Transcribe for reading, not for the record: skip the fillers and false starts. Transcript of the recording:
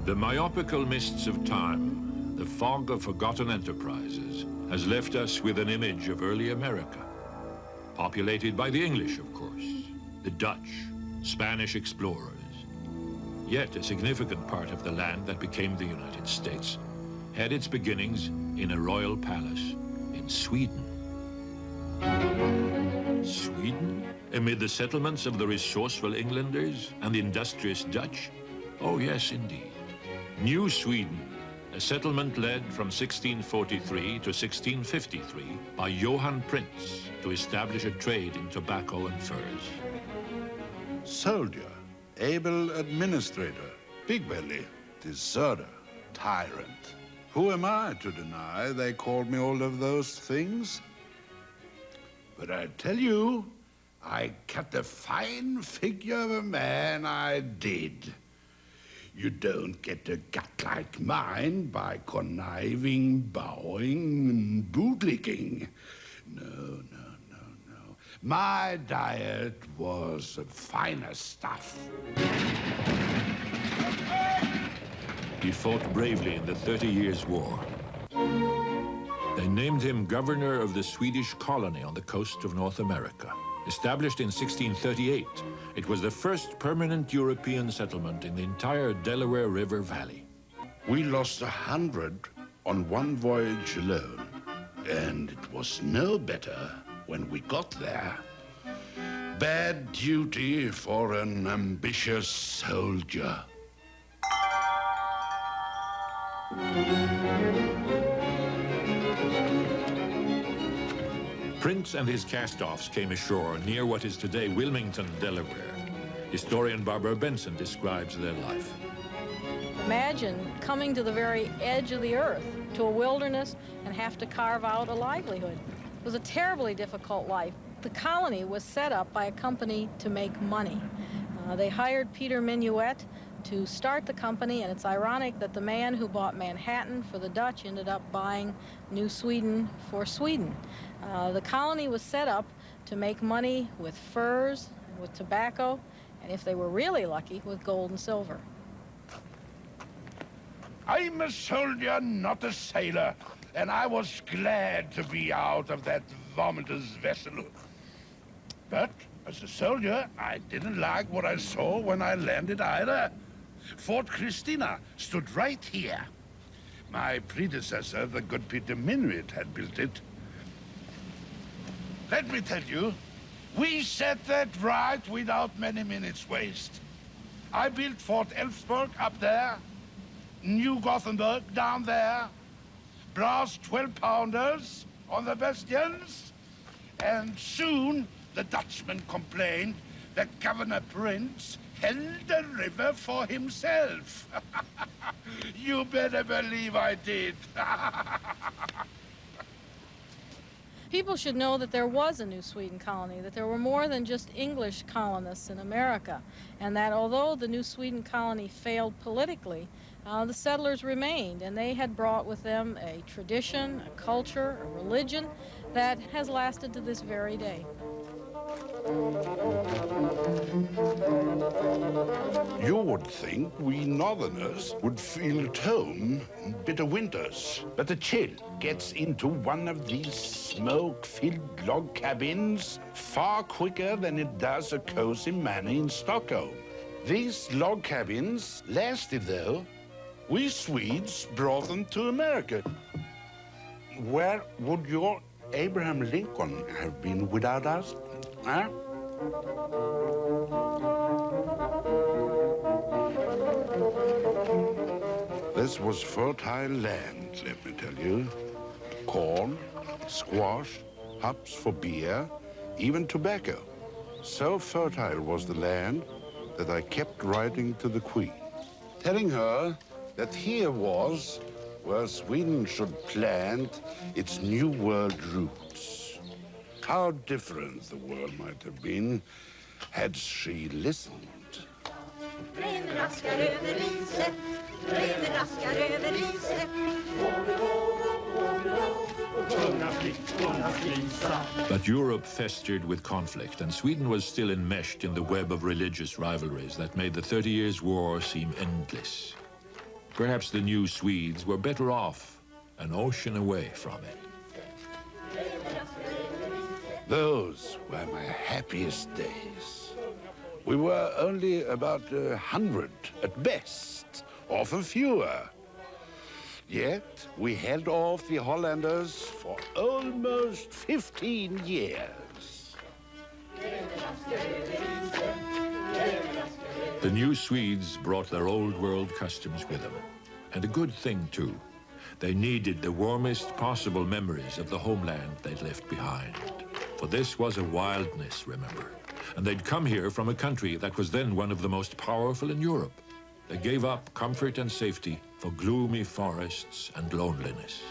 The myopical mists of time, the fog of forgotten enterprises, has left us with an image of early America, populated by the English, of course, the Dutch, Spanish explorers. Yet a significant part of the land that became the United States had its beginnings in a royal palace in Sweden. Sweden? Amid the settlements of the resourceful Englanders and the industrious Dutch? Oh yes, indeed. New Sweden, a settlement led from 1643 to 1653 by Johann Prince to establish a trade in tobacco and furs. Soldier, able administrator, big belly, deserter, tyrant. Who am I to deny they called me all of those things? But I tell you, I cut a fine figure of a man, I did. You don't get a gut like mine by conniving, bowing, and bootlicking. No. My diet was of finer stuff. He fought bravely in the 30 Years' War. They named him governor of the Swedish colony on the coast of North America. Established in 1638, it was the first permanent European settlement in the entire Delaware River Valley. We lost 100 on one voyage alone, and it was no better when we got there. Bad duty for an ambitious soldier. Prince and his cast-offs came ashore near what is today Wilmington, Delaware. Historian Barbara Benson describes their life. Imagine coming to the very edge of the earth, to a wilderness, and have to carve out a livelihood. It was a terribly difficult life. The colony was set up by a company to make money. They hired Peter Minuet to start the company, and it's ironic that the man who bought Manhattan for the Dutch ended up buying New Sweden for Sweden. The colony was set up to make money with furs, with tobacco, and if they were really lucky, with gold and silver. I'm a soldier, not a sailor, and I was glad to be out of that vomitous vessel. But as a soldier, I didn't like what I saw when I landed either. Fort Christina stood right here. My predecessor, the good Peter Minuit, had built it. Let me tell you, we set that right without many minutes waste. I built Fort Elfsborg up there, New Gothenburg down there, brass 12-pounders on the bastions, and soon the Dutchman complained that Governor Prince held the river for himself. You better believe I did. People should know that there was a New Sweden colony, that there were more than just English colonists in America, and that although the New Sweden colony failed politically, the settlers remained, and they had brought with them a tradition, a culture, a religion that has lasted to this very day. You would think we Northerners would feel at home in bitter winters, but the chill gets into one of these smoke-filled log cabins far quicker than it does a cozy manor in Stockholm. These log cabins lasted, though. We Swedes brought them to America. Where would your Abraham Lincoln have been without us? Huh? This was fertile land, let me tell you. Corn, squash, hops for beer, even tobacco. So fertile was the land that I kept writing to the Queen, telling her that here was where Sweden should plant its New World roots. How different the world might have been had she listened. But Europe festered with conflict, and Sweden was still enmeshed in the web of religious rivalries that made the 30 Years' War seem endless. Perhaps the new Swedes were better off an ocean away from it. Those were my happiest days. We were only about 100 at best, often fewer. Yet we held off the Hollanders for almost 15 years. The new Swedes brought their old world customs with them. And a good thing, too. They needed the warmest possible memories of the homeland they'd left behind. For this was a wilderness, remember. And they'd come here from a country that was then one of the most powerful in Europe. They gave up comfort and safety for gloomy forests and loneliness.